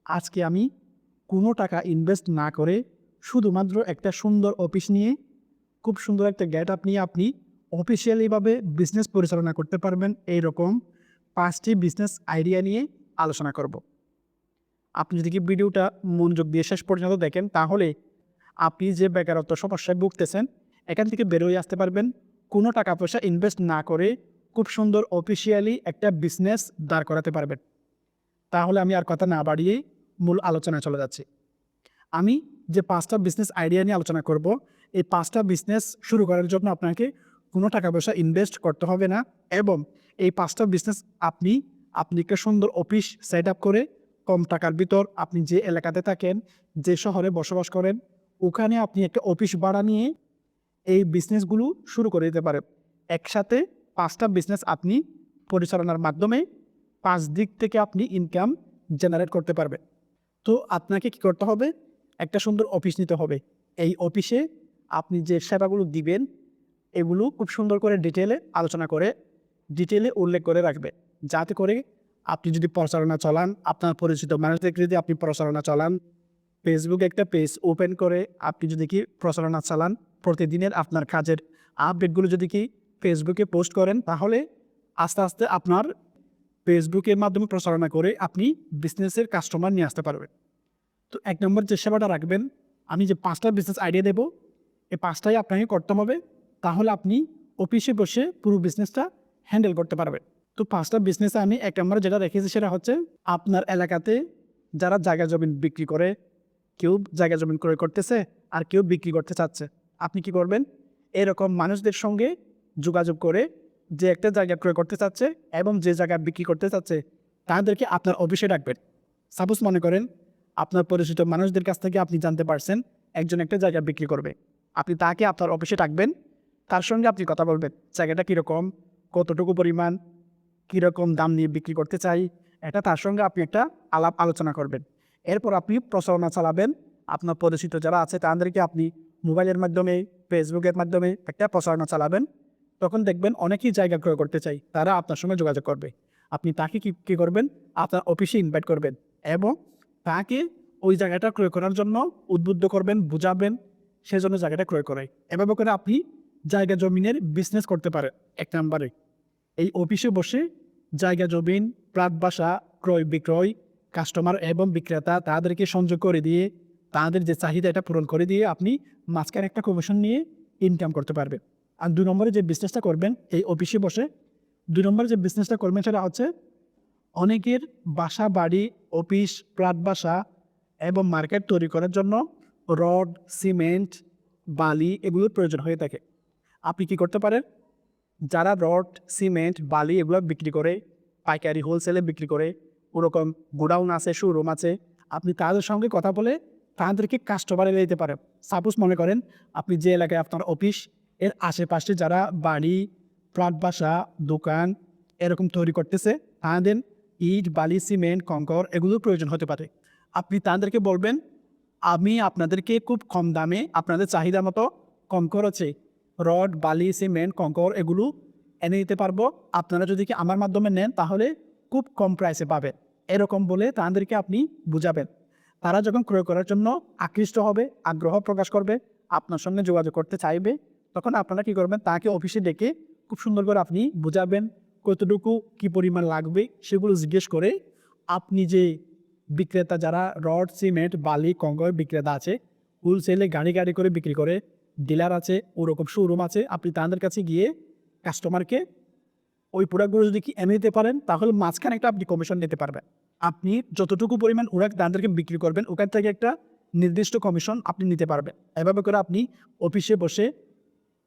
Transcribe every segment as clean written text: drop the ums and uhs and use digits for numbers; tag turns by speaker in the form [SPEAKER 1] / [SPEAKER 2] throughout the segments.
[SPEAKER 1] আজকে আমি কোনো টাকা ইনভেস্ট না করে শুধুমাত্র একটা সুন্দর অফিস নিয়ে, খুব সুন্দর একটা গেটআপ নিয়ে আপনি অফিসিয়ালিভাবে বিজনেস পরিচালনা করতে পারবেন, এইরকম ৫টি বিজনেস আইডিয়া নিয়ে আলোচনা করব। আপনি যদি ভিডিওটা মনোযোগ দিয়ে শেষ পর্যন্ত দেখেন, তাহলে আপনি যে বেকারত্ব সমস্যায় ভুগতেছেন, এখান থেকে বেরোয় আসতে পারবেন। কোনো টাকা পয়সা ইনভেস্ট না করে খুব সুন্দর অফিসিয়ালি একটা বিজনেস দাঁড় করাতে পারবেন। তাহলে আমি আর কথা না বাড়িয়েই মূল আলোচনায় চলে যাচ্ছি। আমি যে ৫টা বিজনেস আইডিয়া নিয়ে আলোচনা করব, এই ৫টা বিজনেস শুরু করার জন্য আপনাকে কোনো টাকা পয়সা ইনভেস্ট করতে হবে না, এবং এই ৫টা বিজনেস আপনি একটা সুন্দর অফিস সেট আপ করে কম টাকার ভিতর, আপনি যে এলাকাতে থাকেন, যে শহরে বসবাস করেন, ওখানে আপনি একটা অফিস ভাড়া নিয়ে এই বিজনেসগুলো শুরু করে দিতে পারেন। একসাথে ৫টা বিজনেস আপনি পরিচালনার মাধ্যমে ৫ দিক থেকে আপনি ইনকাম জেনারেট করতে পারবেন। তো আপনাকে কি করতে হবে? একটা সুন্দর অফিস নিতে হবে। এই অফিসে আপনি যে সেবাগুলো দিবেন, এগুলো খুব সুন্দর করে ডিটেইলে আলোচনা করে, ডিটেইলে উল্লেখ করে রাখবেন। যাতে করে আপনি যদি প্রচারণা চালান, আপনার পরিচিত মানুষদেরকে যদি আপনি প্রচারণা চালান, ফেসবুকে একটা পেজ ওপেন করে আপনি যদি প্রচারণা চালান, প্রতিদিনের আপনার কাজের আপডেটগুলো যদি ফেসবুকে পোস্ট করেন, তাহলে আস্তে, আস্তে আপনার ফেসবুকের মাধ্যমে প্রচারণা করে আপনি বিজনেসের কাস্টমার নিয়ে আসতে পারবেন। তো ১ নম্বর যে সেবাটা রাখবেন, আমি যে ৫টা বিজনেস আইডিয়া দেব, এই ৫টাই আপনাকে করতে হবে। তাহলে আপনি অফিসে বসে পুরো বিজনেসটা হ্যান্ডেল করতে পারবেন। তো ৫টা বিজনেসে আমি ১ নম্বরে যেটা রেখেছি সেটা হচ্ছে, আপনার এলাকাতে যারা জায়গা জমিন বিক্রি করে, কেউ জায়গা জমিন ক্রয় করতেছে আর কেউ বিক্রি করতে চাচ্ছে। আপনি কি করবেন? এরকম মানুষদের সঙ্গে যোগাযোগ করে, যে একটা জায়গা ক্রয় করতে চাচ্ছে এবং যে জায়গা বিক্রি করতে চাচ্ছে, তাদেরকে আপনার অফিসে ডাকবেন। সাপোজ মনে করেন আপনার পরিচিত মানুষদের কাছ থেকে আপনি জানতে পারছেন একজন একটা জায়গা বিক্রি করবে। আপনি তাকে আপনার অফিসে ডাকবেন, তার সঙ্গে আপনি কথা বলবেন। জায়গাটা কীরকম, কতটুকু পরিমাণ, কীরকম দাম নিয়ে বিক্রি করতে চাই, এটা তার সঙ্গে আপনি একটা আলাপ আলোচনা করবেন। এরপর আপনি প্রচারণা চালাবেন। আপনার পরিচিত যারা আছে তাদেরকে আপনি মোবাইলের মাধ্যমে, ফেসবুকের মাধ্যমে একটা প্রচারণা চালাবেন। তখন দেখবেন অনেকেই জায়গা ক্রয় করতে চাই, তারা আপনার সঙ্গে যোগাযোগ করবে। আপনি তাকে কী করবেন? আপনার অফিসে ইনভাইট করবেন এবং তাকে ওই জায়গাটা ক্রয় করার জন্য উদ্বুদ্ধ করবেন, বুঝাবেন, সেজন্য জায়গাটা ক্রয় করে। এভাবে করে আপনি জায়গা জমিনের বিজনেস করতে পারেন। ১ নম্বরে এই অফিসে বসে জায়গা জমিন, প্লট বাসা ক্রয় বিক্রয়, কাস্টমার এবং বিক্রেতা তাদেরকে সংযোগ করে দিয়ে, তাদের যে চাহিদা এটা পূরণ করে দিয়ে আপনি মাঝখানে একটা কমিশন নিয়ে ইনকাম করতে পারবেন। আর ২ নম্বরে যে বিজনেসটা করবেন এই অফিসে বসে, ২ নম্বরে যে বিজনেসটা করবেন সেটা হচ্ছে, অনেকের বাসা বাড়ি, অফিস, প্লট বাসা এবং মার্কেট তৈরি করার জন্য রড, সিমেন্ট, বালি এগুলোর প্রয়োজন হয়ে থাকে। আপনি কি করতে পারেন? যারা রড, সিমেন্ট, বালি এগুলো বিক্রি করে, পাইকারি হোলসেলে বিক্রি করে, ওরকম গোডাউন আছে, শোরুম আছে, আপনি তাদের সঙ্গে কথা বলে তাদেরকে কাস্টমারে দিতে পারেন। সাপোজ মনে করেন আপনি যে এলাকায় আপনার অফিস, এর আশেপাশে যারা বাড়ি, প্লট বাসা, দোকান এরকম তৈরি করতেছে, তাদের ইট, বালি, সিমেন্ট, কংকর এগুলোর প্রয়োজন হতে পারে। আপনি তাদেরকে বলবেন, আমি আপনাদেরকে খুব কম দামে আপনাদের চাহিদা মতো কম খরচে রড, বালি, সিমেন্ট, কংকর এগুলো এনে দিতে পারবো। আপনারা যদি আমার মাধ্যমে নেন তাহলে খুব কম প্রাইসে পাবেন। এরকম বলে তাদেরকে আপনি বুঝাবেন। তারা যখন ক্রয় করার জন্য আকৃষ্ট হবে, আগ্রহ প্রকাশ করবে, আপনার সঙ্গে যোগাযোগ করতে চাইবে, তখন আপনারা কী করবেন? তাকে অফিসে ডেকে খুব সুন্দর করে আপনি বুঝাবেন, কতটুকু কী পরিমাণ লাগবে সেগুলো জিজ্ঞেস করে, আপনি যে বিক্রেতা যারা রড, সিমেন্ট, বালি, কংকর বিক্রেতা আছে, হোলসেলে গাড়ি গাড়ি করে বিক্রি করে, ডিলার আছে, ওরকম শোরুম আছে, আপনি তাদের কাছে গিয়ে কাস্টমারকে ওই প্রোডাক্টগুলো যদি এনে দিতে পারেন, তাহলে মাঝখানে একটা আপনি কমিশন নিতে পারবেন। আপনি যতটুকু পরিমাণ ওরা তাদেরকে বিক্রি করবেন, ওখান থেকে একটা নির্দিষ্ট কমিশন আপনি নিতে পারবেন। এভাবে করে আপনি অফিসে বসে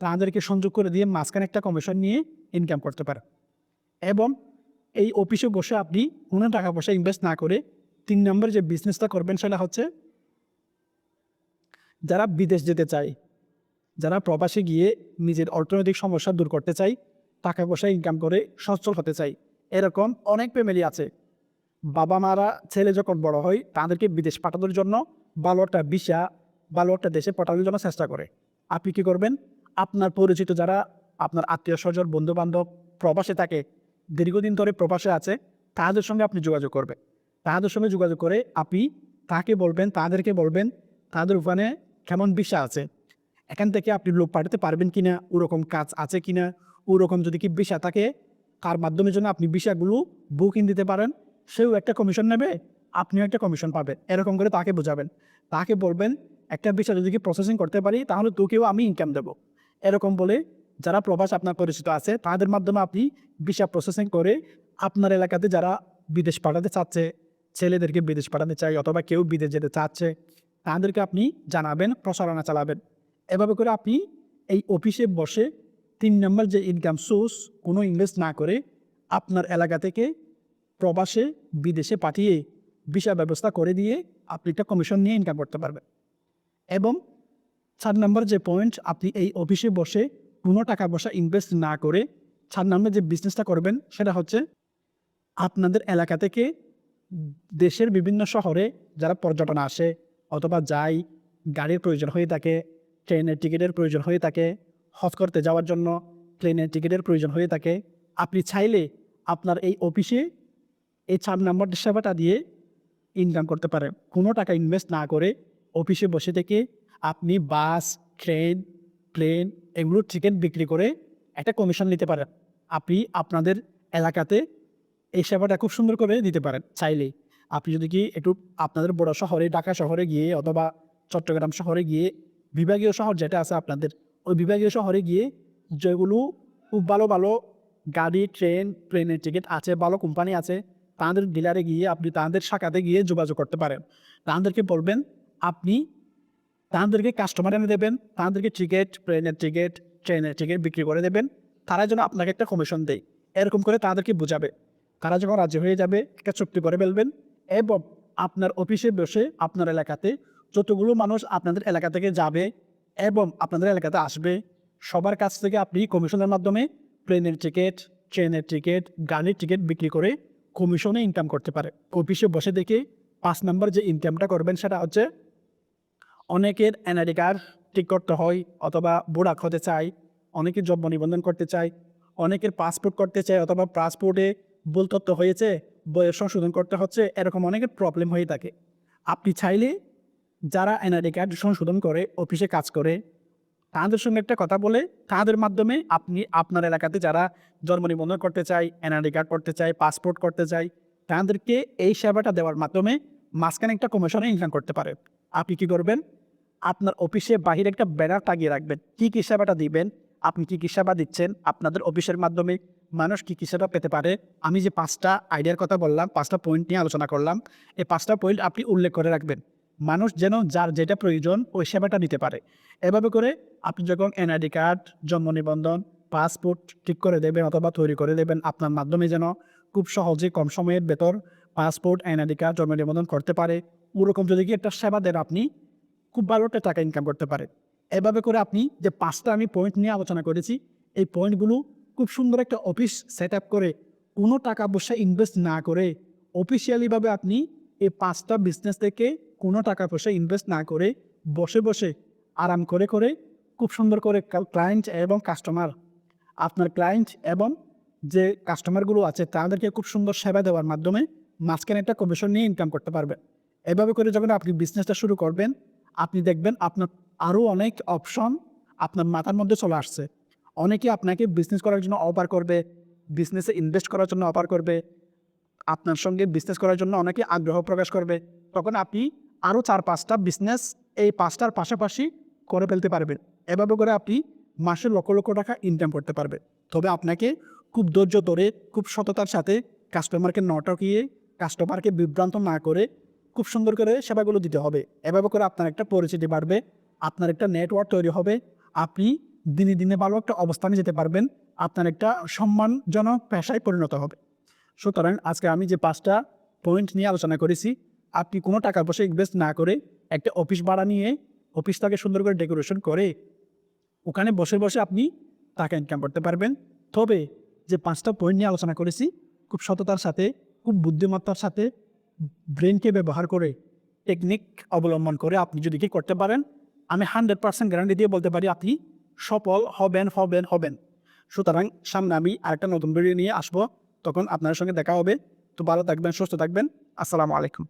[SPEAKER 1] তাদেরকে সংযোগ করে দিয়ে মাঝখানে একটা কমিশন নিয়ে ইনকাম করতে পারেন। এবং এই অফিসে বসে আপনি কোনো টাকা পয়সা ইনভেস্ট না করে ৩ নম্বর যে বিজনেসটা করবেন সেটা হচ্ছে, যারা বিদেশ যেতে চায়, যারা প্রবাসে গিয়ে নিজের অর্থনৈতিক সমস্যা দূর করতে চায়, টাকা পয়সা ইনকাম করে সচ্ছল হতে চায়, এরকম অনেক ফ্যামিলি আছে। বাবা মারা ছেলে যখন বড় হয় তাদেরকে বিদেশ পাঠানোর জন্য ভালো একটা ভিসা, ভালো একটা দেশে পাঠানোর জন্য চেষ্টা করে। আপনি কী করবেন? আপনার পরিচিত যারা, আপনার আত্মীয় স্বজন, বন্ধুবান্ধব প্রবাসে থাকে, দীর্ঘদিন ধরে প্রবাসে আছে, তাদের সঙ্গে আপনি যোগাযোগ করবেন। তাদের সঙ্গে যোগাযোগ করে আপনি তাদেরকে বলবেন তাদের ওখানে কেমন ভিসা আছে, এখান থেকে আপনি লোক পাঠাতে পারবেন কিনা, ওরকম কাজ আছে কিনা, ওরকম যদি কি ভিসা থাকে তার মাধ্যমে যেন আপনি ভিসাগুলো বুকিং দিতে পারেন। সেও একটা কমিশন নেবে, আপনিও একটা কমিশন পাবেন। এরকম করে তাকে বোঝাবেন, তাকে বলবেন একটা ভিসা যদি কি প্রসেসিং করতে পারি তাহলে তোকেও আমি ইনকাম দেবো। এরকম বলে যারা প্রবাস আপনার পরিচিত আছে তাদের মাধ্যমে আপনি ভিসা প্রসেসিং করে আপনার এলাকাতে যারা বিদেশ পাঠাতে চাচ্ছে, ছেলেদেরকে বিদেশ পাঠাতে চাই অথবা কেউ বিদেশ যেতে চাচ্ছে, তাদেরকে আপনি জানাবেন, প্রচারণা চালাবেন। এভাবে করে আপনি এই অফিসে বসে 3 নম্বর যে ইনকাম সোর্স, কোনো ইনভেস্ট না করে আপনার এলাকা থেকে প্রবাসে বিদেশে পাঠিয়ে ভিসা ব্যবস্থা করে দিয়ে আপনি একটা কমিশন নিয়ে ইনকাম করতে পারবেন। এবং 4 নম্বর যে পয়েন্ট, আপনি এই অফিসে বসে কোনো টাকা পয়সা ইনভেস্ট না করে 4 নম্বর যে বিজনেসটা করবেন সেটা হচ্ছে আপনাদের এলাকা থেকে দেশের বিভিন্ন শহরে যারা পর্যটন আসে অথবা যায়, গাড়ির প্রয়োজন হয়ে থাকে, ট্রেনের টিকিটের প্রয়োজন হয়ে থাকে, হজ করতে যাওয়ার জন্য প্লেনের টিকিটের প্রয়োজন হয়ে থাকে, আপনি চাইলে আপনার এই অফিসে এই 4 নম্বর সেবাটা দিয়ে ইনকাম করতে পারেন। কোনো টাকা ইনভেস্ট না করে অফিসে বসে থেকে আপনি বাস, ট্রেন, প্লেন এগুলোর টিকিট বিক্রি করে একটা কমিশন নিতে পারেন। আপনি আপনাদের এলাকাতে এই সেবাটা খুব সুন্দর করে দিতে পারেন চাইলেই। আপনি যদি কি একটু আপনাদের বড় শহরে, ঢাকা শহরে গিয়ে অথবা চট্টগ্রাম শহরে গিয়ে, বিভাগীয় শহর যেটা আছে আপনাদের, ওই বিভাগীয় শহরে গিয়ে যেগুলো খুব ভালো ভালো গাড়ি, ট্রেন, প্লেনের টিকিট আছে, ভালো কোম্পানি আছে, তাদের ডিলারে গিয়ে আপনি তাদের শাখাতে গিয়ে যোগাযোগ করতে পারেন। তাদেরকে বলবেন, আপনি তাদেরকে কাস্টমার এনে দেবেন, তাদেরকে টিকিট, প্লেনের টিকিট, ট্রেনের টিকিট বিক্রি করে দেবেন, তারা যেন আপনাকে একটা কমিশন দেয়। এরকম করে তাদেরকে বোঝাবে। তারা যখন রাজি হয়ে যাবে একটা চুক্তি করে ফেলবেন এবং আপনার অফিসে বসে আপনার এলাকাতে যতগুলো মানুষ আপনাদের এলাকা থেকে যাবে এবং আপনাদের এলাকাতে আসবে, সবার কাছ থেকে আপনি কমিশনের মাধ্যমে প্লেনের টিকিট, ট্রেনের টিকিট, গাড়ির টিকিট বিক্রি করে কমিশনে ইনকাম করতে পারে। অফিসে বসে দেখে 5 নম্বর যে ইনকামটা করবেন সেটা হচ্ছে, অনেকের এনআইডি কার্ড ঠিক করতে হয় অথবা বুড়াক হতে চায়, অনেকে জন্ম নিবন্ধন করতে চায়, অনেকের পাসপোর্ট করতে চায় অথবা পাসপোর্টে ভুল তথ্য হয়েছে, বয়স সংশোধন করতে হচ্ছে, এরকম অনেকের প্রবলেম হয়ে থাকে। আপনি চাইলে যারা এনআইডি কার্ড সংশোধন করে অফিসে কাজ করে তাদের সঙ্গে একটা কথা বলে তাদের মাধ্যমে আপনি আপনার এলাকাতে যারা জন্ম নিবন্ধন করতে চায়, এনআইডি কার্ড করতে চায়, পাসপোর্ট করতে চায়, তাদেরকে এই সেবাটা দেওয়ার মাধ্যমে মাঝখানে একটা কমিশনে ইনকাম করতে পারে। আপনি কি করবেন, আপনার অফিসে বাহিরে একটা ব্যানার টাঙিয়ে রাখবেন, কী কী সেবাটা দিবেন, আপনি কী কী সেবা দিচ্ছেন, আপনাদের অফিসের মাধ্যমে মানুষ কী কী সেবা পেতে পারে। আমি যে 5টা আইডিয়ার কথা বললাম, 5টা পয়েন্ট নিয়ে আলোচনা করলাম, এই 5টা পয়েন্ট আপনি উল্লেখ করে রাখবেন, মানুষ যেন যার যেটা প্রয়োজন ওই সেবাটা নিতে পারে। এভাবে করে আপনি যখন এনআইডি কার্ড, জন্ম নিবন্ধন, পাসপোর্ট ঠিক করে দেবেন অথবা তৈরি করে দেবেন, আপনার মাধ্যমে যেন খুব সহজে কম সময়ের ভেতর পাসপোর্ট, এনআইডি কার্ড, জন্ম নিবন্ধন করতে পারে, ওরকম যদি কি একটা সেবা দেন আপনি খুব ভালো একটা টাকা ইনকাম করতে পারে। এভাবে করে আপনি যে 5টা আমি পয়েন্ট নিয়ে আলোচনা করেছি, এই পয়েন্টগুলো খুব সুন্দর একটা অফিস সেট আপ করে কোনো টাকা পয়সা ইনভেস্ট না করে অফিসিয়ালিভাবে আপনি এই 5টা বিজনেস থেকে কোনো টাকা পয়সা ইনভেস্ট না করে বসে বসে আরাম করে করে খুব সুন্দর করে ক্লায়েন্ট এবং কাস্টমার, আপনার ক্লায়েন্ট এবং যে কাস্টমারগুলো আছে তাদেরকে খুব সুন্দর সেবা দেওয়ার মাধ্যমে মাঝখানে একটা কমিশন নিয়ে ইনকাম করতে পারবেন। এভাবে করে যখন আপনি বিজনেসটা শুরু করবেন, আপনি দেখবেন আপনার আরও অনেক অপশন আপনার মাথার মধ্যে চলে আসছে। অনেকে আপনাকে বিজনেস করার জন্য অফার করবে, বিজনেসে ইনভেস্ট করার জন্য অফার করবে, আপনার সঙ্গে বিজনেস করার জন্য অনেকে আগ্রহ প্রকাশ করবে। তখন আপনি আরও 4-5টা বিজনেস এই 5টার পাশাপাশি করে ফেলতে পারবেন। এভাবে করে আপনি মাসে লক্ষ লক্ষ টাকা ইনকাম করতে পারবেন। তবে আপনাকে খুব ধৈর্য ধরে, খুব সততার সাথে কাস্টমারকে নটকিয়ে, কাস্টমারকে বিভ্রান্ত না করে খুব সুন্দর করে সেবাগুলো দিতে হবে। এভাবে করে আপনার একটা পরিচিতি বাড়বে, আপনার একটা নেটওয়ার্ক তৈরি হবে, আপনি দিনে দিনে ভালো একটা অবস্থানে যেতে পারবেন, আপনার একটা সম্মানজনক পেশায় পরিণত হবে। সুতরাং আজকে আমি যে 5টা পয়েন্ট নিয়ে আলোচনা করেছি, আপনি কোনো টাকা পয়সা ইনভেস্ট না করে একটা অফিস ভাড়া নিয়ে অফিসটাকে সুন্দর করে ডেকোরেশন করে ওখানে বসে বসে আপনি টাকা ইনকাম করতে পারবেন। তবে যে 5টা পয়েন্ট নিয়ে আলোচনা করেছি, খুব সততার সাথে, খুব বুদ্ধিমত্তার সাথে, ব্রেনকে ব্যবহার করে, টেকনিক অবলম্বন করে আপনি যদি কি করতে পারেন, আমি 100% গ্যারান্টি দিয়ে বলতে পারি আপনি সফল হবেন হবেন হবেন। সুতরাং সামনে আমি আরেকটা নতুন ভিডিও নিয়ে আসবো, তখন আপনার সঙ্গে দেখা হবে। তো ভালো থাকবেন, সুস্থ থাকবেন। আসসালামু আলাইকুম।